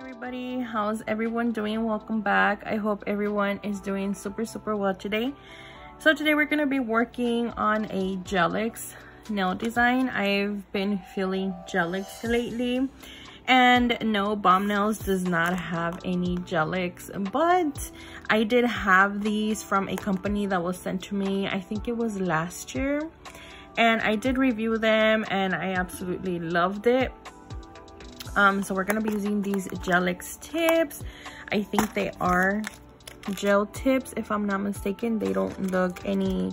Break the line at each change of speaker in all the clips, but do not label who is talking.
Everybody, how's everyone doing? Welcome back. I hope everyone is doing super well today. So today we're going to be working on a Gelix nail design. I've been feeling Gelix lately, and no, BOMBNAILZ does not have any Gelix, but I did have these from a company that was sent to me, I think it was last year, and I did review them and I absolutely loved it. So we're gonna be using these Gelix tips. I think they are gel tips if I'm not mistaken. They don't look any,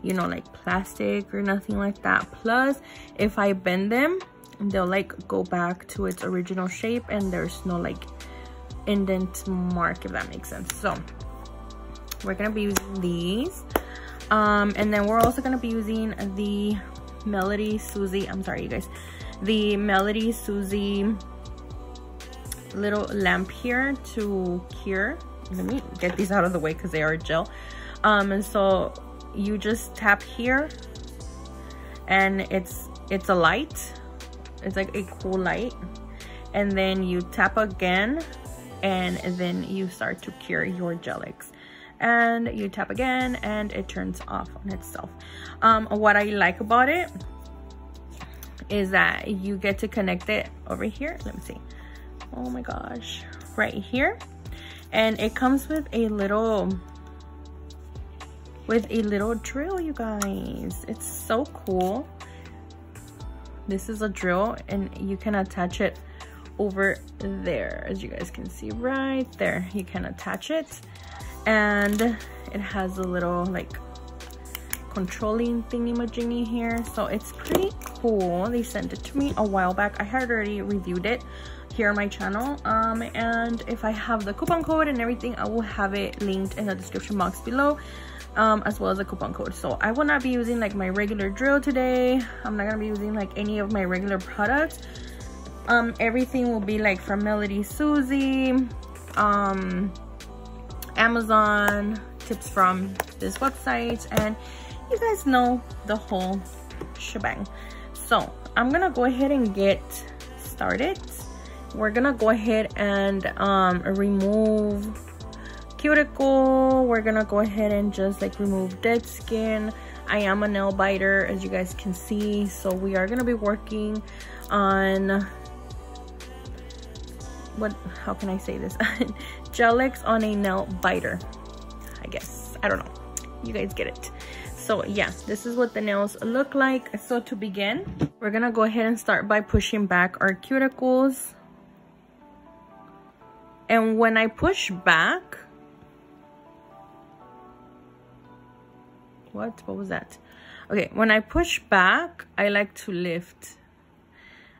you know, like plastic or nothing like that. Plus, if I bend them, they'll like go back to its original shape and there's no like indent mark, if that makes sense. So we're gonna be using these. And then we're also gonna be using the Melodysusie, I'm sorry you guys, the Melodysusie little lamp here to cure. Let me get these out of the way because they are gel. And so you just tap here and it's a light. It's like a cool light, and then you tap again and then you start to cure your Gelix, and you tap again and it turns off on itself. What I like about it is that you get to connect it over here. Let me see. Oh my gosh, right here. And it comes with a little drill, you guys. It's so cool. This is a drill and you can attach it over there. As you guys can see right there, you can attach it, and it has a little like controlling thingy-majingy here, so it's pretty cool. They sent it to me a while back. I had already reviewed it here on my channel, and if I have the coupon code and everything, I will have it linked in the description box below, as well as the coupon code. So I will not be using like my regular drill today. I'm not gonna be using like any of my regular products. Everything will be like from Melodysusie, Amazon, tips from this website, and you guys know the whole shebang. So I'm gonna go ahead and get started. We're gonna go ahead and remove cuticle. We're gonna go ahead and just like remove dead skin. I am a nail biter, as you guys can see, so we are gonna be working on how can I say this? Gelix on a nail biter, I guess. I don't know, you guys get it. So yeah, this is what the nails look like. So to begin, we're gonna go ahead and start by pushing back our cuticles. And when I push back, what was that? Okay, when I push back, I like to lift.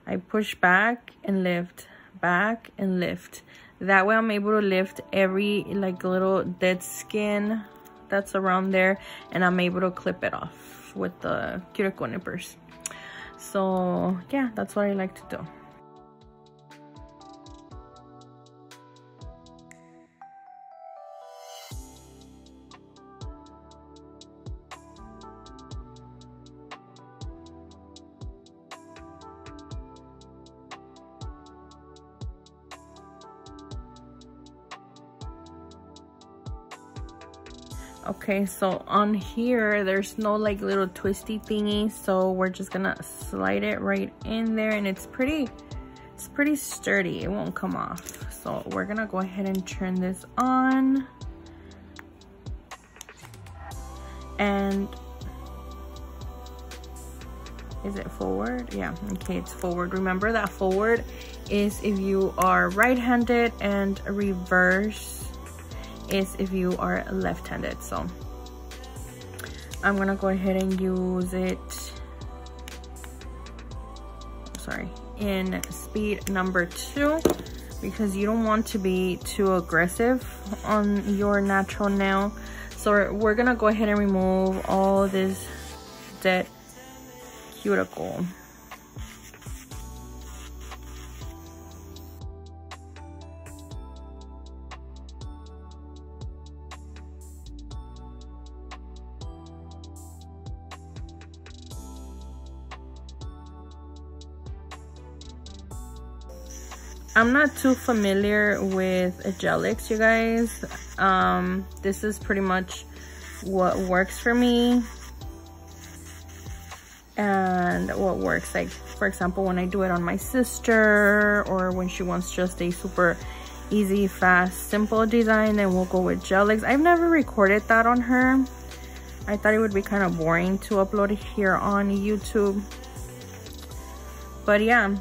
I push back and lift, back and lift. That way I'm able to lift every like little dead skin that's around there, and I'm able to clip it off with the cuticle nippers. So yeah, that's what I like to do. Okay, so on here there's no like little twisty thingy, so we're just gonna slide it right in there, and it's pretty sturdy. It won't come off. So we're gonna go ahead and turn this on, and is it forward? Yeah, okay, it's forward. Remember that forward is if you are right-handed, and reverse is if you are left-handed. So I'm gonna go ahead and use it, sorry, in speed number 2, because you don't want to be too aggressive on your natural nail. So we're gonna go ahead and remove all this dead cuticle. I'm not too familiar with gelics, you guys. This is pretty much what works for me and what works, like for example when I do it on my sister, or when she wants just a super easy, fast, simple design, then we'll go with gelics. I've never recorded that on her. I thought it would be kind of boring to upload it here on YouTube, but yeah,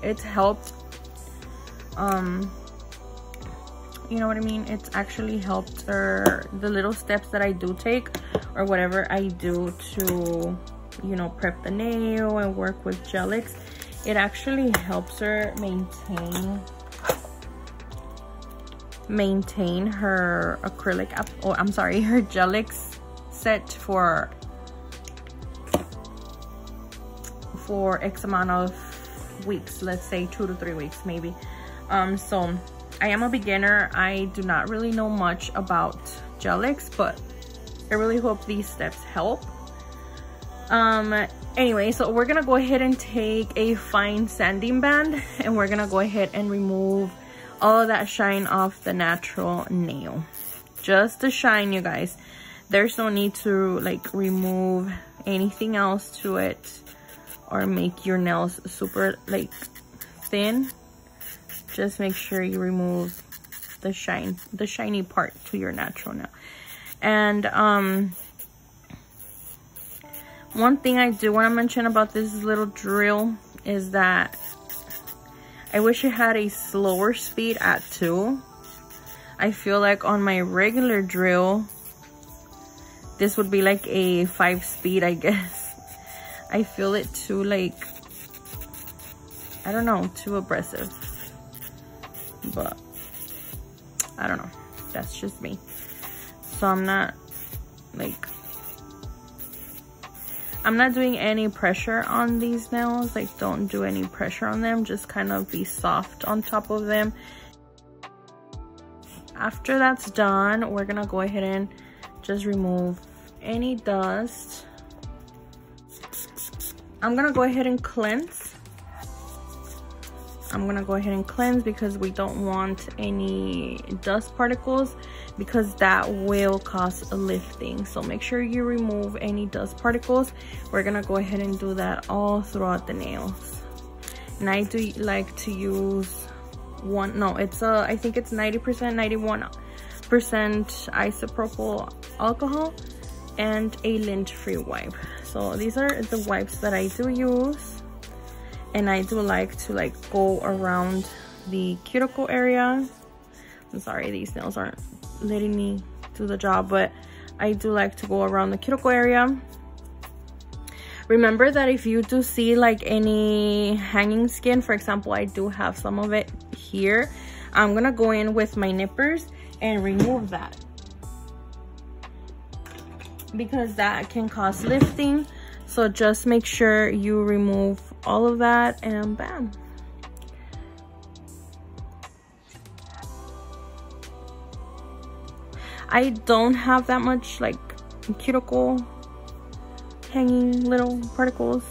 it's helped. You know what I mean? It's actually helped her, the little steps that I do take, or whatever I do to, you know, prep the nail and work with gelics. It actually helps her maintain her acrylic her gelics set for X amount of weeks, let's say 2 to 3 weeks maybe. So I am a beginner. I do not really know much about gelics, but I really hope these steps help. Anyway, so we're gonna go ahead and take a fine sanding band, and we're gonna go ahead and remove all of that shine off the natural nail. Just the shine, you guys. There's no need to like remove anything else to it or make your nails super like thin. Just make sure you remove the shiny part to your natural nail. And one thing I do want to mention about this little drill is that I wish it had a slower speed at 2. I feel like on my regular drill, this would be like a 5 speed, I guess. I feel it too, like, I don't know, too aggressive. But I don't know, that's just me. So I'm not doing any pressure on these nails. Like, don't do any pressure on them, just kind of be soft on top of them. After that's done, we're gonna go ahead and just remove any dust. I'm gonna go ahead and cleanse. Because we don't want any dust particles, because that will cause a lifting. So make sure you remove any dust particles. We're gonna go ahead and do that all throughout the nails. And I do like to use I think it's 90%, 91% isopropyl alcohol and a lint-free wipe. So these are the wipes that I do use. And I do like to go around the cuticle area. I'm sorry, these nails aren't letting me do the job, but I do like to go around the cuticle area. Remember that if you do see like any hanging skin, for example, I do have some of it here, I'm gonna go in with my nippers and remove that, because that can cause lifting. So just make sure you remove all of that, and bam. I don't have that much like cuticle hanging little particles,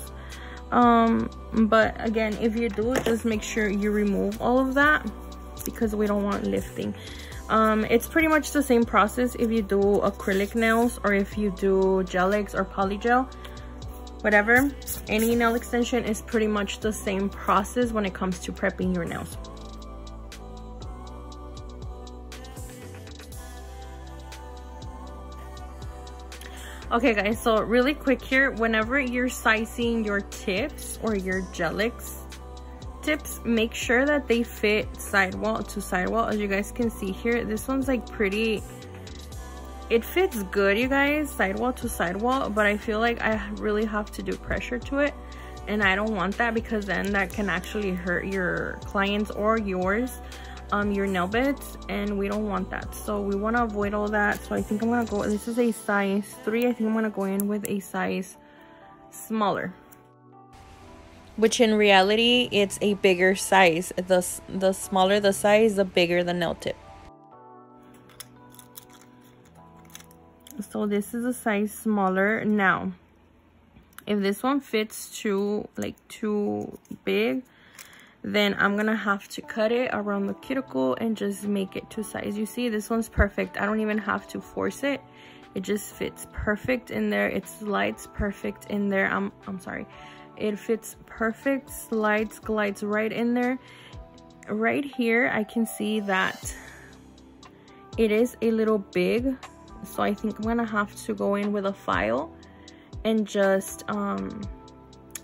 but again, if you do, just make sure you remove all of that, because we don't want lifting. It's pretty much the same process if you do acrylic nails, or if you do gelics or polygel, whatever. Any nail extension is pretty much the same process when it comes to prepping your nails. Okay guys, so really quick here, whenever you're sizing your tips or your gelics tips, make sure that they fit sidewall to sidewall. As you guys can see here, this one's like pretty, it fits good, you guys, sidewall to sidewall, but I feel like I really have to do pressure to it, and I don't want that, because then that can actually hurt your clients or yours, your nail beds, and we don't want that. So we want to avoid all that. So I think I'm gonna go, this is a size 3, I think I'm gonna go in with a size smaller, which in reality it's a bigger size. The smaller the size, the bigger the nail tip. So this is a size smaller. Now if this one fits too big, then I'm gonna have to cut it around the cuticle and just make it to size. You see, this one's perfect. I don't even have to force it. It just fits perfect in there. It slides perfect in there. I'm sorry. It fits perfect, slides, glides right in there. Right here, I can see that it is a little big. So I think I'm gonna have to go in with a file and just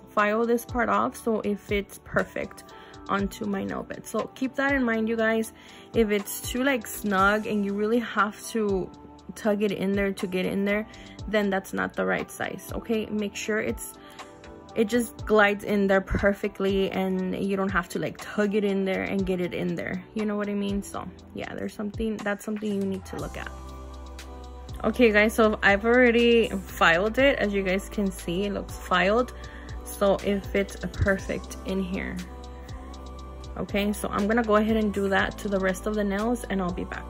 file this part off so it fits perfect onto my nail bed. So keep that in mind, you guys. If it's too like snug and you really have to tug it in there to get in there, then that's not the right size. Okay, make sure it just glides in there perfectly and you don't have to like tug it in there and get it in there, you know what I mean? So yeah, that's something you need to look at. Okay guys, so I've already filed it. As you guys can see, it looks filed, so it fits perfect in here. Okay, so I'm gonna go ahead and do that to the rest of the nails and I'll be back.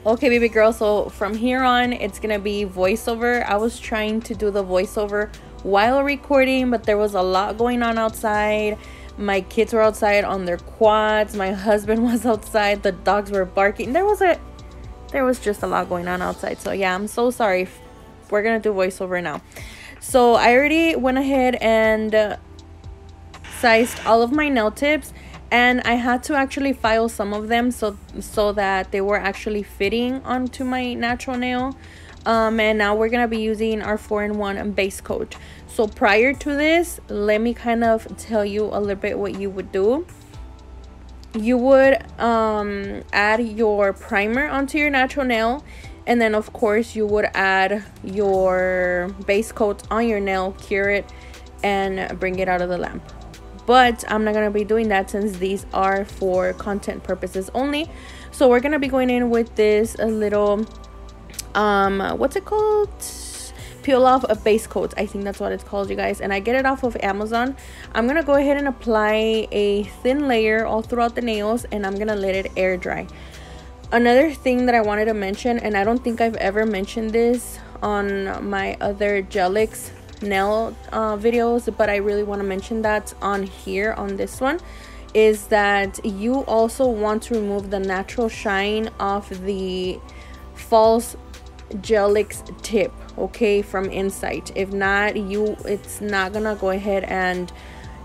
Okay baby girl, so from here on it's gonna be voiceover. I was trying to do the voiceover while recording, but there was a lot going on outside. My kids were outside on their quads, my husband was outside, the dogs were barking. There was just a lot going on outside. So yeah, I'm so sorry. We're gonna do voiceover now. So I already went ahead and sized all of my nail tips, and I had to actually file some of them so that they were actually fitting onto my natural nail. And now we're gonna be using our 4-in-1 base coat. So prior to this, let me kind of tell you a little bit what you would do. You would add your primer onto your natural nail, and then of course you would add your base coat on your nail, cure it, and bring it out of the lamp. But I'm not gonna be doing that since these are for content purposes only. So we're gonna be going in with this little what's it called, peel off a base coat, I think that's what it's called, you guys, and I get it off of Amazon. I'm gonna go ahead and apply a thin layer all throughout the nails, and I'm gonna let it air dry. Another thing that I wanted to mention, and I don't think I've ever mentioned this on my other Gelix nail videos, but I really want to mention that on here on this one, is that you also want to remove the natural shine off the false Gelix tip, okay, from inside. If not, it's not gonna go ahead and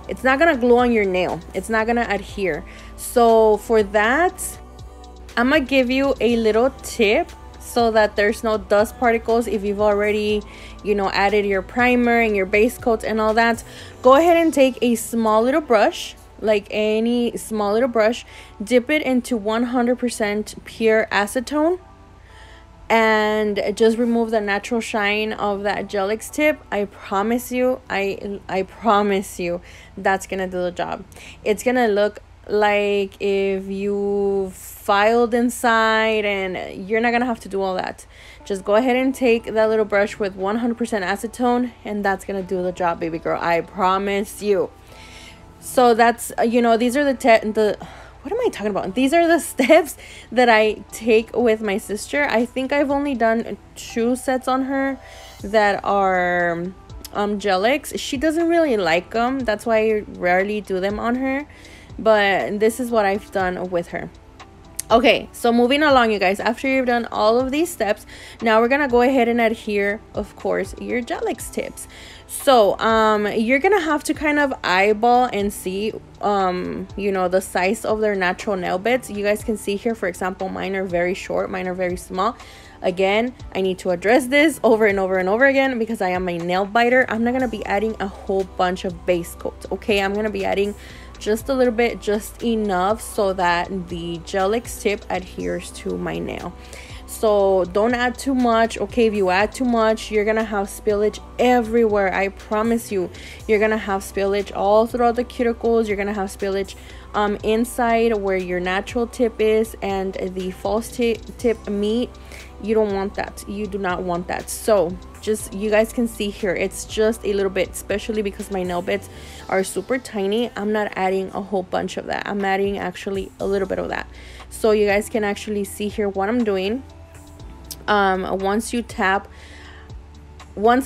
it's not gonna glue on your nail, it's not gonna adhere. So for that, I'm gonna give you a little tip so that there's no dust particles. If you've already, you know, added your primer and your base coat and all that, go ahead and take a small little brush, like any small little brush, dip it into 100% pure acetone, and just remove the natural shine of that Gelix tip. I promise you, I promise you, that's gonna do the job. It's gonna look like if you filed inside, and you're not gonna have to do all that. Just go ahead and take that little brush with 100% acetone, and that's gonna do the job, baby girl. I promise you. So that's, you know, these are the what am I talking about? These are the steps that I take with my sister. I think I've only done 2 sets on her that are Gelix. She doesn't really like them. That's why I rarely do them on her. But this is what I've done with her. Okay, so moving along, you guys, after you've done all of these steps, now we're gonna go ahead and adhere, of course, your Gelix tips. So you're gonna have to kind of eyeball and see you know, the size of their natural nail beds. You guys can see here, for example, mine are very short, mine are very small. Again, I need to address this over and over and over again because I am a nail biter. I'm not gonna be adding a whole bunch of base coats, okay? I'm gonna be adding just a little bit, just enough so that the Gelix tip adheres to my nail. So don't add too much, okay? If you add too much, you're gonna have spillage everywhere. I promise you, you're gonna have spillage all throughout the cuticles. You're gonna have spillage inside where your natural tip is and the false tip meet. You don't want that. You do not want that. So just, you guys can see here, it's just a little bit, especially because my nail beds are super tiny. I'm not adding a whole bunch of that. I'm adding actually a little bit of that. So you guys can actually see here what I'm doing. Once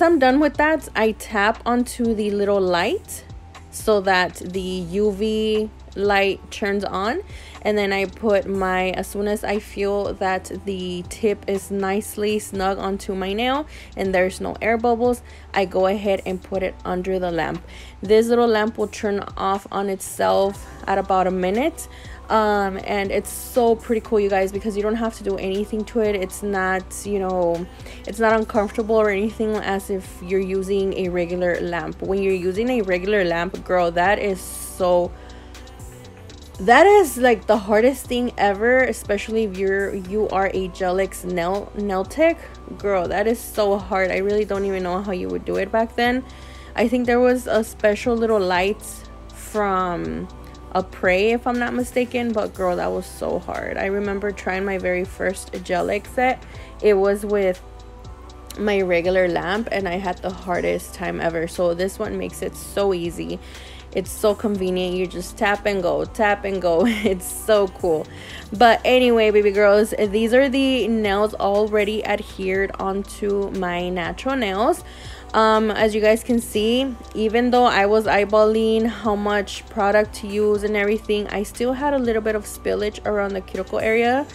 I'm done with that, I tap onto the little light so that the UV light turns on. And then I put my, as soon as I feel that the tip is nicely snug onto my nail and there's no air bubbles, I go ahead and put it under the lamp. This little lamp will turn off on itself at about a minute. And it's so pretty cool, you guys, because you don't have to do anything to it. It's not, you know, it's not uncomfortable or anything as if you're using a regular lamp. When you're using a regular lamp, girl, that is like the hardest thing ever, especially if you are a Gelix nail tech. Girl, that is so hard. I really don't even know how you would do it back then. I think there was a special little light from a Prey, if I'm not mistaken, but girl, that was so hard. I remember trying my very first Gelix set. It was with my regular lamp and I had the hardest time ever. So this one makes it so easy. It's so convenient. You just tap and go, tap and go. It's so cool. But anyway, baby girls, these are the nails already adhered onto my natural nails. As you guys can see, even though I was eyeballing how much product to use and everything, I still had a little bit of spillage around the cuticle area.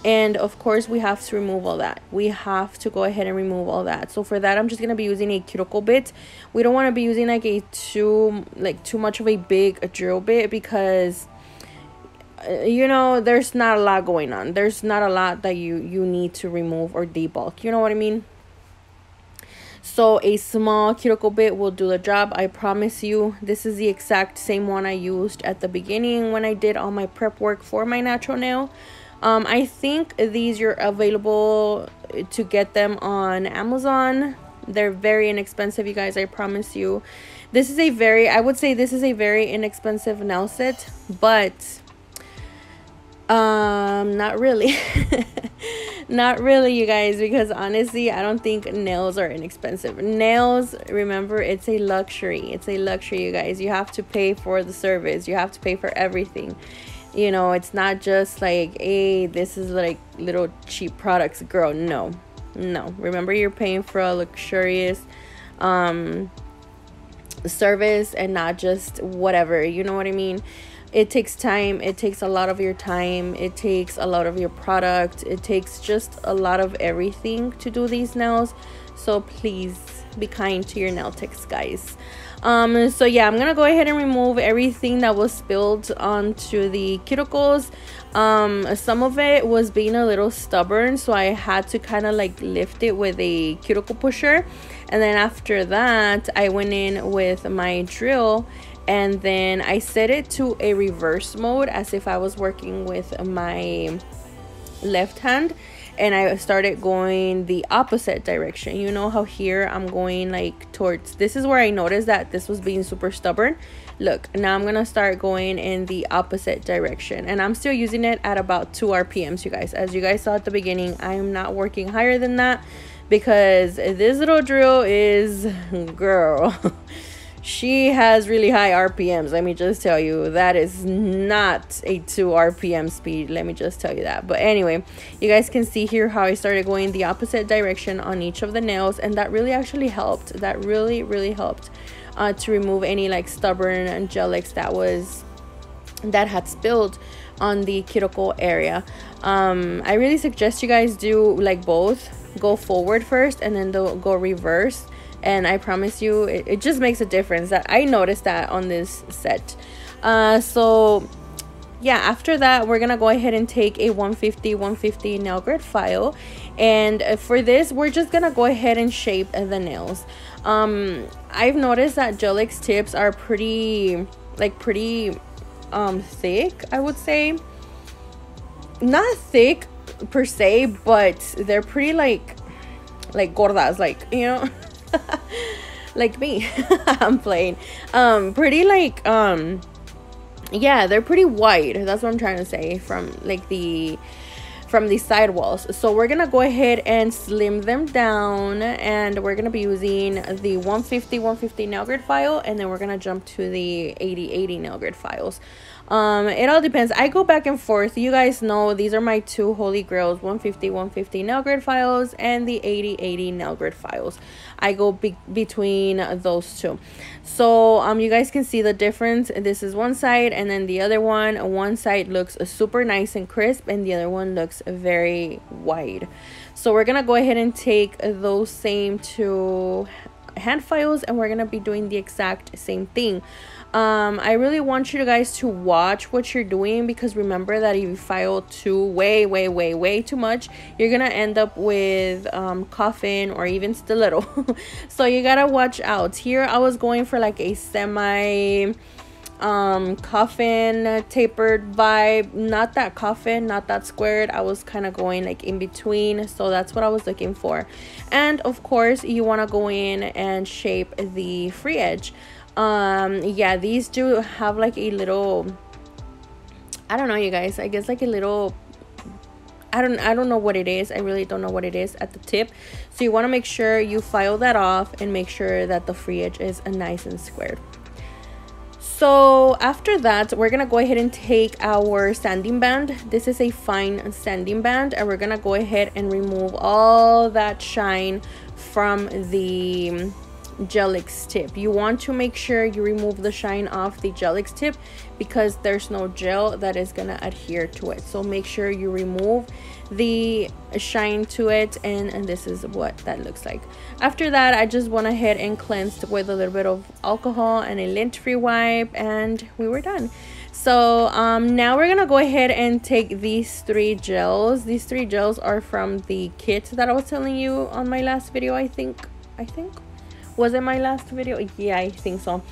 And of course we have to remove all that. We have to go ahead and remove all that. So for that, I'm just gonna be using a cuticle bit. We don't want to be using like a too much of a big drill bit, because you know, there's not a lot going on. There's not a lot that you need to remove or debulk, you know what I mean? So a small cuticle bit will do the job. I promise you. This is the exact same one I used at the beginning when I did all my prep work for my natural nail. I think these are available to get them on Amazon. They're very inexpensive, you guys, I promise you. This is a very, I would say this is a very inexpensive nail set, but not really. Not really, you guys, because honestly, I don't think nails are inexpensive. Nails, remember, it's a luxury. It's a luxury, you guys. You have to pay for the service. You have to pay for everything. You know, it's not just like, hey, this is like little cheap products. Girl, no. Remember, you're paying for a luxurious service and not just whatever. You know what I mean? It takes time. It takes a lot of your time. It takes a lot of your product. It takes just a lot of everything to do these nails. So please be kind to your nail techs, guys. So yeah, I'm gonna go ahead and remove everything that was spilled onto the cuticles. Some of it was being a little stubborn, so I had to kind of like lift it with a cuticle pusher. And then after that, I went in with my drill, and then I set it to a reverse mode as if I was working with my left hand. And I started going the opposite direction. You know how here I'm going like towards, this is where I noticed that this was being super stubborn. Look, now I'm gonna start going in the opposite direction, and I'm still using it at about 2 RPMs, you guys. As you guys saw at the beginning, I am not working higher than that, because this little drill is, girl, she has really high RPMs. Let me just tell you, that is not a 2 RPM speed. Let me just tell you that. But anyway, you guys can see here how I started going the opposite direction on each of the nails, and that really actually helped. That really helped to remove any like stubborn Gelix that had spilled on the cuticle area. I really suggest you guys do like both. Go forward first and then go reverse. And I promise you, it just makes a difference. That I noticed that on this set. So yeah, after that, we're gonna go ahead and take a 150 nail grit file, and for this, we're just gonna go ahead and shape the nails. I've noticed that Gelix tips are pretty thick, I would say. Not thick per se, but they're pretty like gordas, like, you know. Like me. I'm playing. Pretty like yeah, they're pretty wide. That's what I'm trying to say. From like the from the sidewalls. So we're gonna go ahead and slim them down, and we're gonna be using the 150 nail grid file, and then we're gonna jump to the 80 nail grid files. It all depends. I go back and forth. You guys know these are my two holy grails: 150 nail grid files and the 80 nail grid files. I go between those two. So you guys can see the difference. This is one side, and then the other one side looks super nice and crisp, and the other one looks very wide. So we're gonna go ahead and take those same two hand files, and we're gonna be doing the exact same thing. I really want you guys to watch what you're doing, because remember that if you file way too much, you're gonna end up with coffin or even stiletto. So you gotta watch out. Here I was going for like a semi coffin tapered vibe, not that coffin, not that squared. I was kind of going like in between, so that's what I was looking for. And of course you want to go in and shape the free edge. Yeah, these do have like a little, I don't know, you guys, I guess like a little, I don't know what it is. I really don't know what it is at the tip. So you want to make sure you file that off and make sure that the free edge is nice and squared. So after that, we're gonna go ahead and take our sanding band. This is a fine sanding band, and we're gonna go ahead and remove all that shine from the Gelix tip. You want to make sure you remove the shine off the Gelix tip, because there's no gel that is gonna adhere to it. So make sure you remove the shine to it, and this is what that looks like. After that, I just went ahead and cleansed with a little bit of alcohol and a lint-free wipe, and we were done. So now we're gonna go ahead and take these three gels. These three gels are from the kit that I was telling you on my last video. I think was it my last video? Yeah, I think so.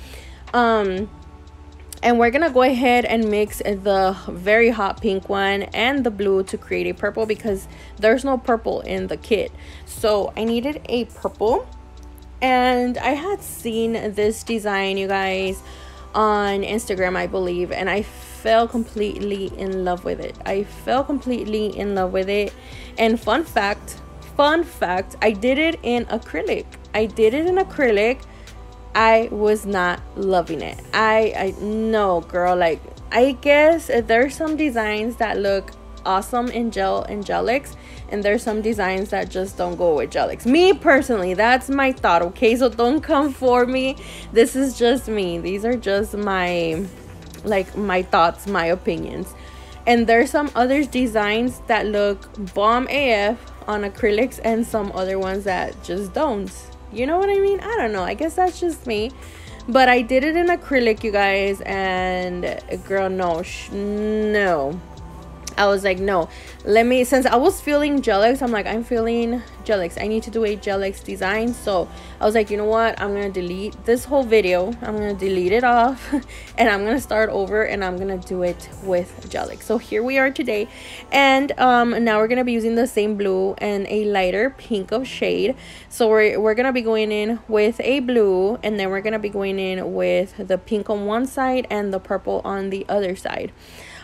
And we're gonna go ahead and mix the very hot pink one and the blue to create a purple, because there's no purple in the kit. So I needed a purple, and I had seen this design, you guys, on Instagram, I believe, and I fell completely in love with it. And fun fact, I did it in acrylic. I was not loving it. I no, girl, like, I guess there's some designs that look awesome in gel and Gelix, and there's some designs that just don't go with Gelix. Me personally, that's my thought, okay? So don't come for me. This is just me. These are just my thoughts, my opinions. And there's some other designs that look bomb AF on acrylics, and some other ones that just don't. You know what I mean? I don't know. I guess that's just me. But I did it in acrylic, you guys. And girl, no. I was like, no. Since I was feeling Gelix, I'm like, I'm feeling Gelix. I need to do a Gelix design. So I was like, you know what? I'm going to delete this whole video. I'm going to delete it off. And I'm going to start over, and I'm going to do it with Gelix. So here we are today. And now we're going to be using the same blue and a lighter pink of shade. So we're going to be going in with a blue, and then we're going to be going in with the pink on one side and the purple on the other side.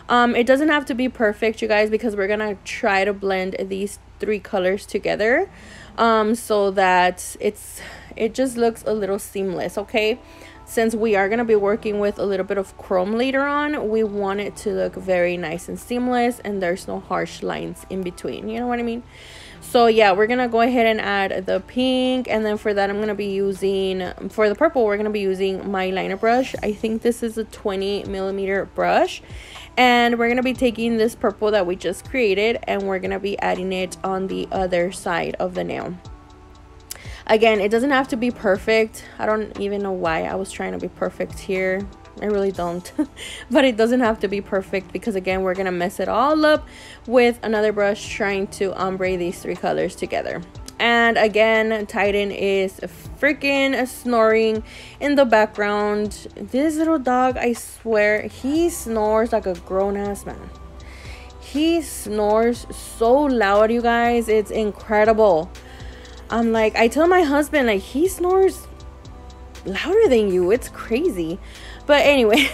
It doesn't have to be perfect, you guys, because we're gonna try to blend these three colors together, so that it just looks a little seamless, okay? Since we are gonna be working with a little bit of chrome later on, we want it to look very nice and seamless, and there's no harsh lines in between, you know what I mean? So yeah, we're gonna go ahead and add the pink, and then for that I'm gonna be using, for the purple, we're gonna be using my liner brush. I think this is a 20mm brush. And we're going to be taking this purple that we just created, and we're going to be adding it on the other side of the nail. Again, it doesn't have to be perfect. I don't even know why I was trying to be perfect here. I really don't. But it doesn't have to be perfect, because again, we're going to mess it all up with another brush trying to ombre these three colors together. And again, Titan is freaking snoring in the background. This little dog, I swear, he snores like a grown-ass man. He snores so loud, you guys. It's incredible. I'm like, I tell my husband, like, he snores louder than you. It's crazy. But anyway,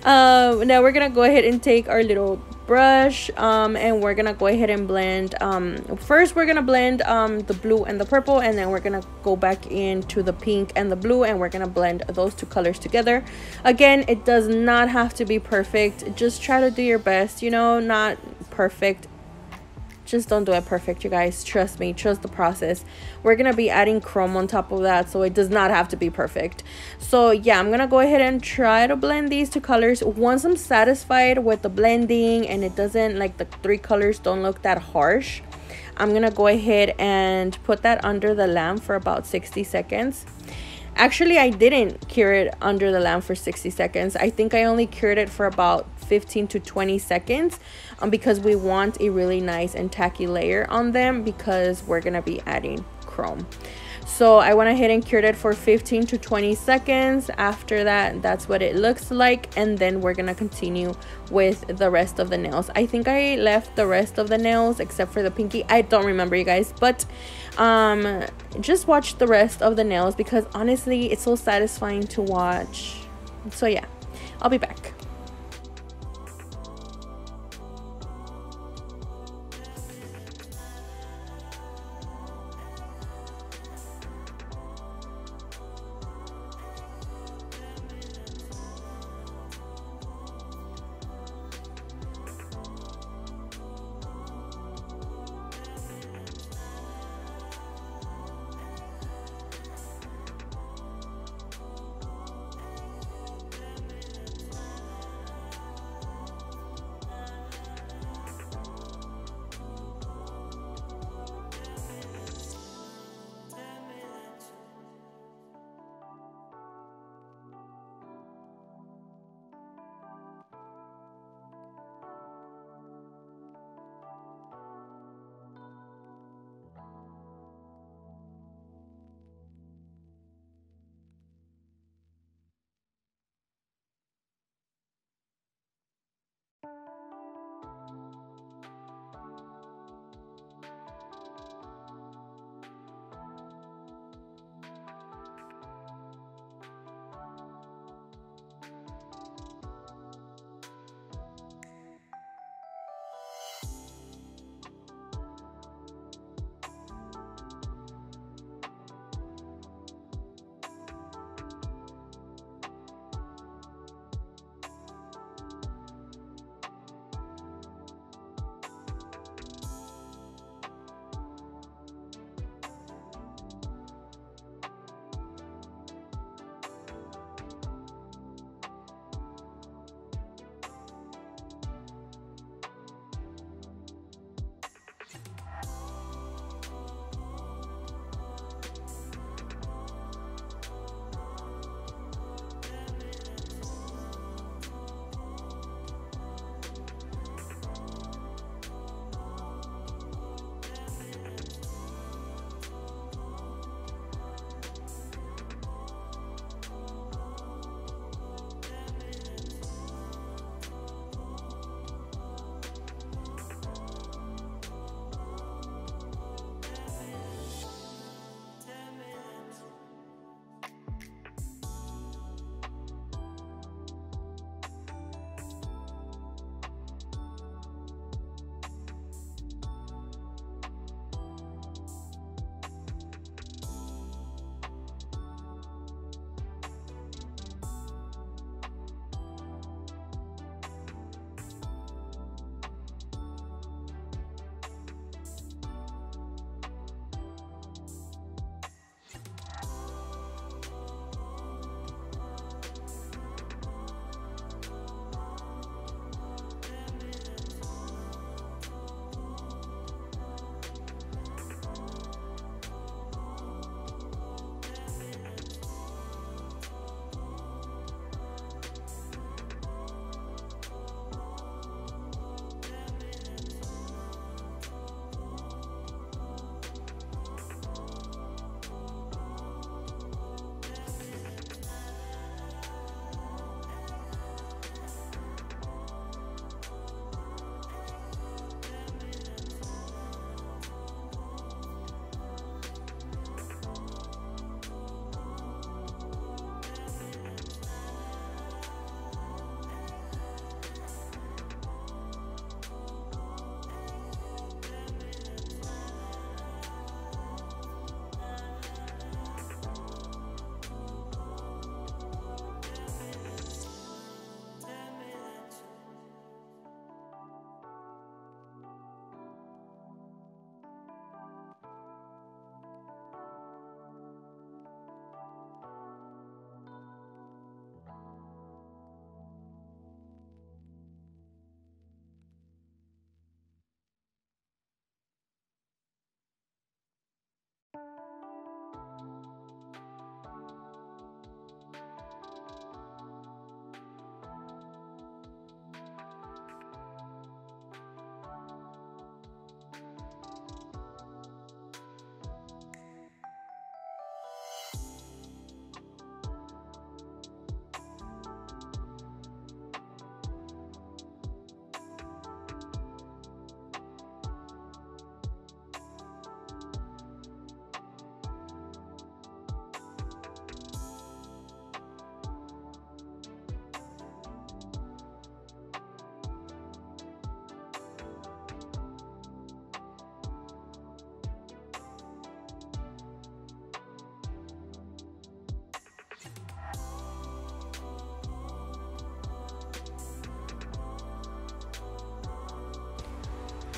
now we're gonna go ahead and take our little brush, and we're gonna go ahead and blend. First we're gonna blend the blue and the purple, and then we're gonna go back into the pink and the blue, and we're gonna blend those two colors together. Again, it does not have to be perfect. Just try to do your best, you know, not perfect. Just don't do it perfect, you guys. Trust me, trust the process. We're gonna be adding chrome on top of that, so it does not have to be perfect. So yeah, I'm gonna go ahead and try to blend these two colors. Once I'm satisfied with the blending and it doesn't, like, the three colors don't look that harsh, I'm gonna go ahead and put that under the lamp for about 60 seconds. Actually, I didn't cure it under the lamp for 60 seconds. I think I only cured it for about 15 to 20 seconds because we want a really nice and tacky layer on them because we're gonna be adding chrome. So I went ahead and cured it for 15 to 20 seconds. After that, that's what it looks like, and then we're gonna continue with the rest of the nails. I think I left the rest of the nails except for the pinky. I don't remember, you guys, but just watch the rest of the nails because honestly it's so satisfying to watch. So yeah, I'll be back.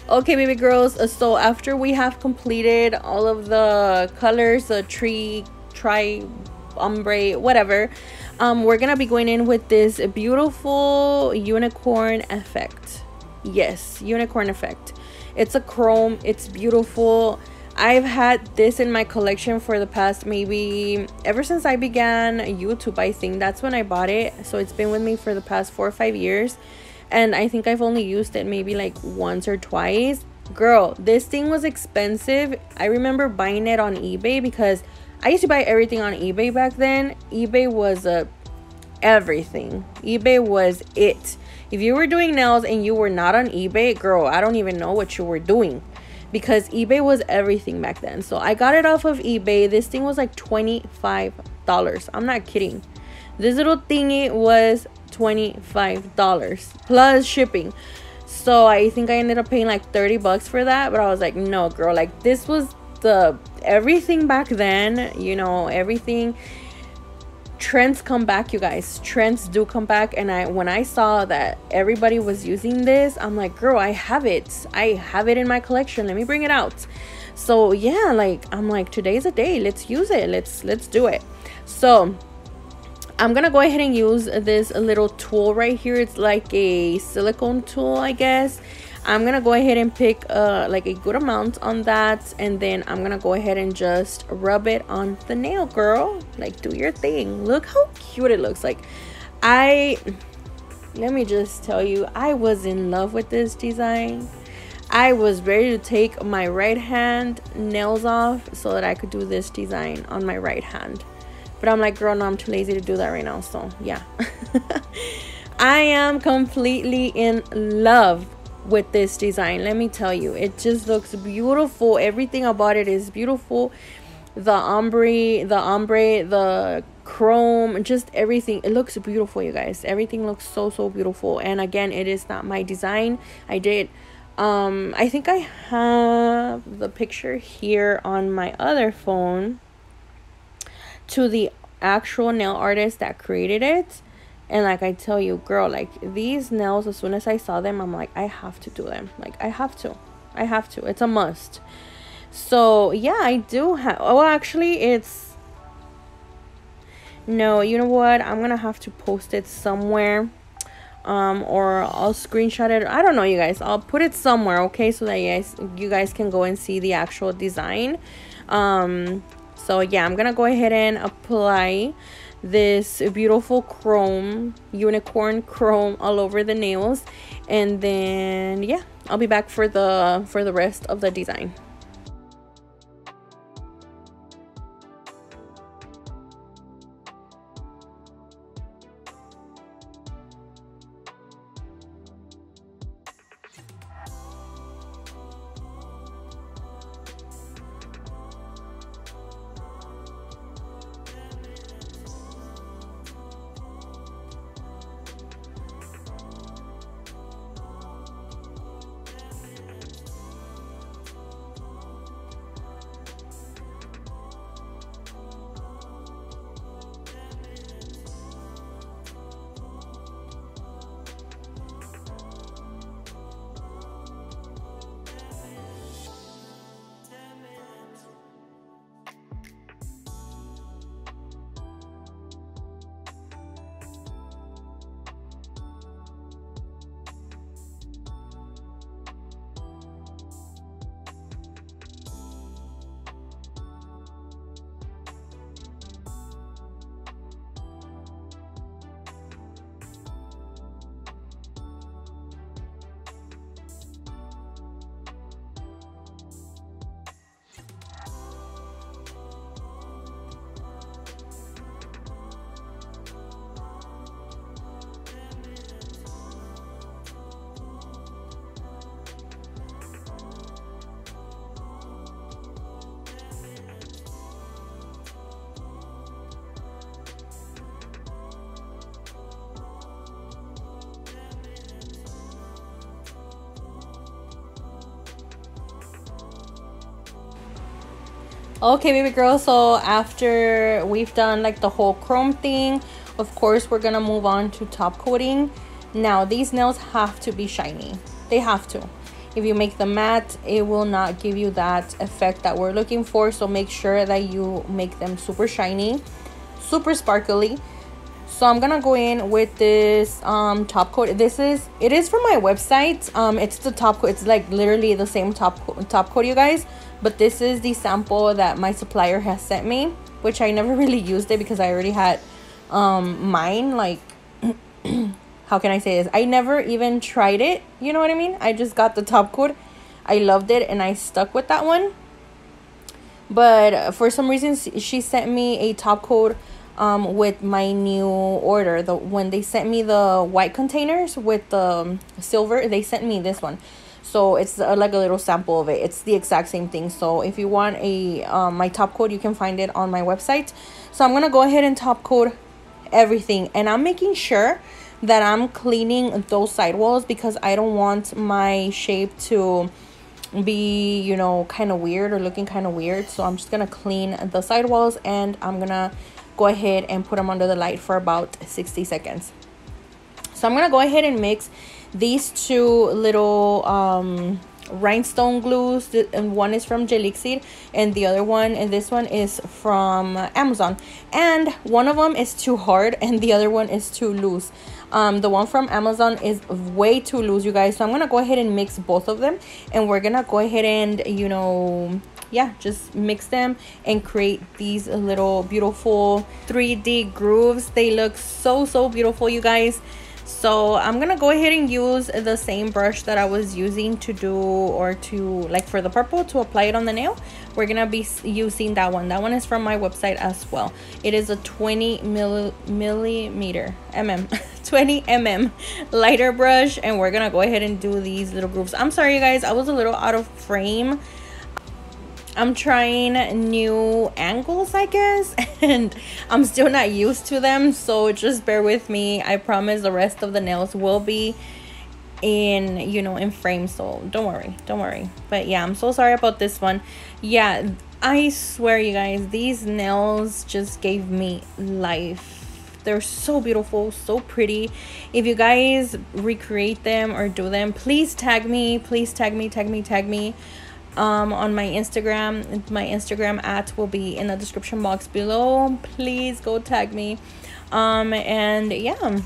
Okay, baby girls, so after we have completed all of the colors, the ombre, whatever, we're gonna be going in with this beautiful unicorn effect. Yes, unicorn effect. It's a chrome, it's beautiful. I've had this in my collection for the past, maybe ever since I began YouTube. I think that's when I bought it, so it's been with me for the past 4 or 5 years, and I think I've only used it maybe like once or twice. Girl, this thing was expensive. I remember buying it on eBay because I used to buy everything on eBay back then. eBay was everything. eBay was it. If you were doing nails and you were not on eBay, girl, I don't even know what you were doing, because eBay was everything back then. So I got it off of eBay. This thing was like $25. I'm not kidding. This little thingy was $25 plus shipping. So I think I ended up paying like 30 bucks for that. But I was like, no, girl, like this was the everything back then, you know, everything. Trends come back, you guys. Trends do come back. And when I saw that everybody was using this, I'm like, girl, I have it in my collection. Let me bring it out. So yeah, like I'm like, today's a day, let's use it, let's do it. So I'm gonna go ahead and use this little tool right here. It's like a silicone tool, I guess. I'm gonna go ahead and pick like a good amount on that, and then I'm gonna go ahead and just rub it on the nail, girl. Like, do your thing. Look how cute it looks. Like, let me just tell you, I was in love with this design. I was ready to take my right hand nails off so that I could do this design on my right hand, but I'm like, girl, no, I'm too lazy to do that right now. So yeah. I am completely in love with this design. Let me tell you, it just looks beautiful. Everything about it is beautiful. The ombre, the chrome, just everything. It looks beautiful, you guys. Everything looks so beautiful. And again, it is not my design. I think I have the picture here on my other phone to the actual nail artist that created it. And like I tell you, girl, like these nails, as soon as I saw them, I'm like, I have to do them. Like, I have to. It's a must. So yeah, I do have, oh, actually no, you know what, I'm gonna have to post it somewhere, or I'll screenshot it. I don't know, you guys, I'll put it somewhere, okay, so that you guys can go and see the actual design. So yeah, I'm gonna go ahead and apply this beautiful chrome, unicorn chrome, all over the nails, and then yeah, I'll be back for the rest of the design. Okay, baby girl, so after we've done like the whole chrome thing, of course we're gonna move on to top coating. Now these nails have to be shiny. They have to. If you make them matte, it will not give you that effect that we're looking for. So make sure that you make them super shiny, super sparkly. So I'm gonna go in with this top coat. It is from my website. It's the top coat. It's like literally the same top coat, you guys, but this is the sample that my supplier has sent me, which I never really used it because I already had mine. Like how can I say this? I never even tried it, you know what I mean? I just got the top coat. I loved it and I stuck with that one. But for some reason she sent me a top coat with my new order. When they sent me the white containers with the silver, they sent me this one. So it's like a little sample of it. It's the exact same thing. So if you want a my top coat, you can find it on my website. So I'm gonna go ahead and top coat everything, and I'm making sure that I'm cleaning those sidewalls because I don't want my shape to be, you know, kind of weird or looking kind of weird. So I'm just gonna clean the sidewalls, and I'm gonna go ahead and put them under the light for about 60 seconds. So I'm gonna go ahead and mix these two little rhinestone glues, and one is from Gelixir and the other one, and this one is from Amazon, and one of them is too hard and the other one is too loose. The one from Amazon is way too loose, you guys. So I'm gonna go ahead and mix both of them, and we're gonna go ahead and, you know, yeah, just mix them and create these little beautiful 3D grooves. They look so beautiful, you guys. So I'm gonna go ahead and use the same brush that I was using to do, or to, like, for the purple, to apply it on the nail. We're gonna be using that one. That one is from my website as well. It is a 20 mm lighter brush, and we're gonna go ahead and do these little grooves. I'm sorry, you guys, I was a little out of frame. I'm trying new angles, I guess, and I'm still not used to them, so just bear with me. I promise the rest of the nails will be in, you know, in frame, so don't worry. But yeah, I'm so sorry about this one. Yeah, I swear, you guys, these nails just gave me life. They're so beautiful, so pretty. If you guys recreate them or do them, please tag me, on my Instagram. My Instagram @ will be in the description box below. Please go tag me. And yeah,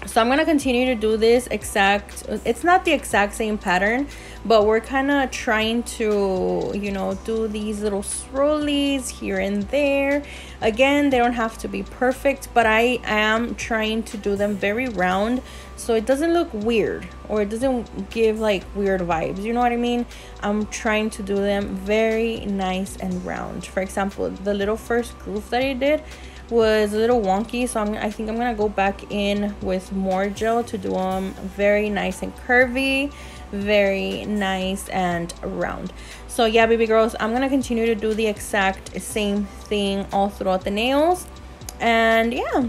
so I'm gonna continue to do this exact, it's not the exact same pattern, but we're kind of trying to, you know, do these little swirlies here and there. Again, they don't have to be perfect, but I am trying to do them very round, so it doesn't look weird, or it doesn't give like weird vibes, you know what I mean? I'm trying to do them very nice and round. For example, the little first groove that I did was a little wonky, so I think I'm gonna go back in with more gel to do them very nice and curvy, very nice and round. So yeah, baby girls, I'm gonna continue to do the exact same thing all throughout the nails, and yeah.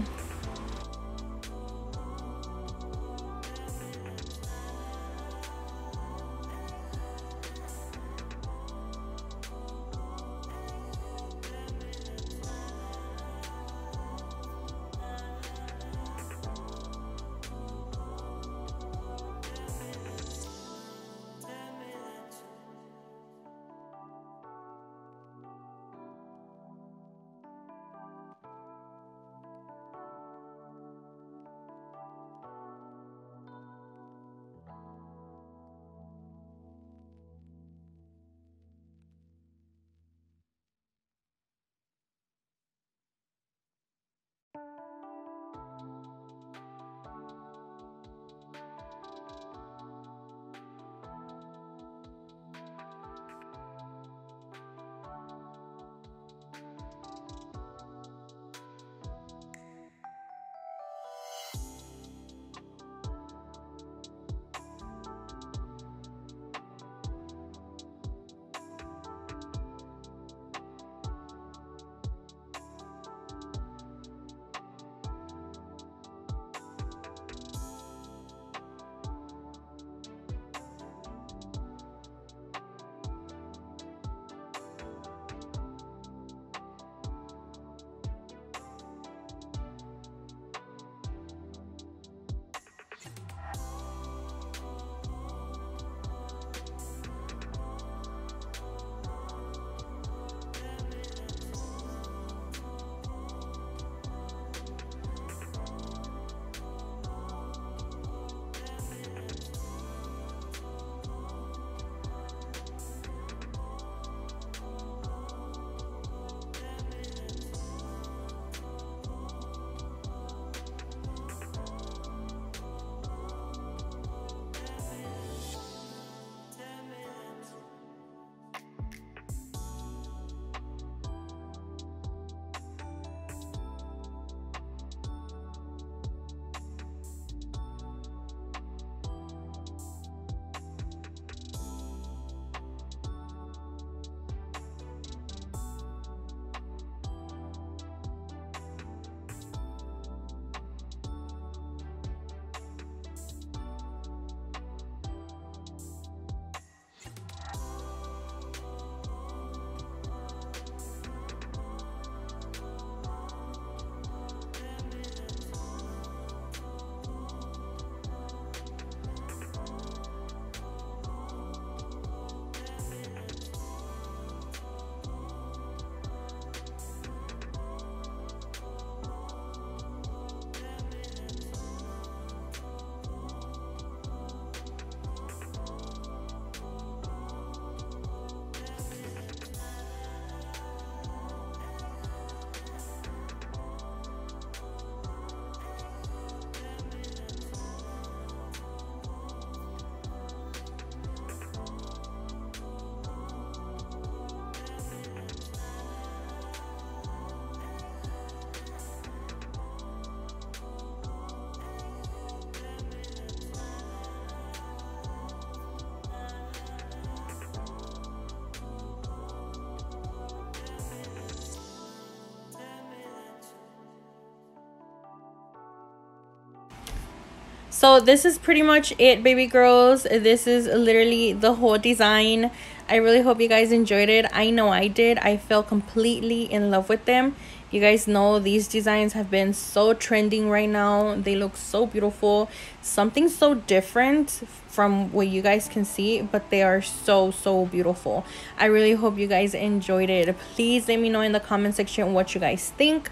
So this is pretty much it, baby girls. This is literally the whole design. I really hope you guys enjoyed it. I know I did. I fell completely in love with them. You guys know these designs have been so trending right now. They look so beautiful. Something so different from what you guys can see, but they are so beautiful. I really hope you guys enjoyed it. Please let me know in the comment section what you guys think.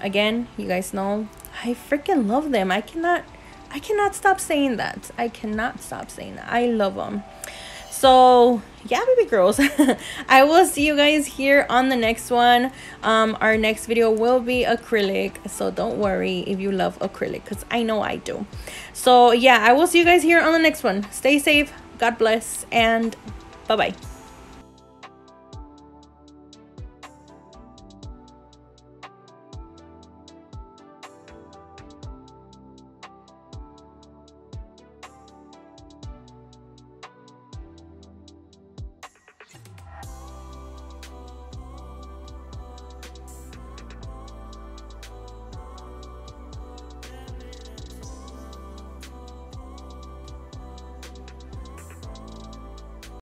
Again, you guys know I freaking love them. I cannot stop saying that. I cannot stop saying that. I love them. So yeah, baby girls, I will see you guys here on the next one. Our next video will be acrylic, so don't worry if you love acrylic, because I know I do. So yeah, I will see you guys here on the next one. Stay safe, God bless, and bye bye.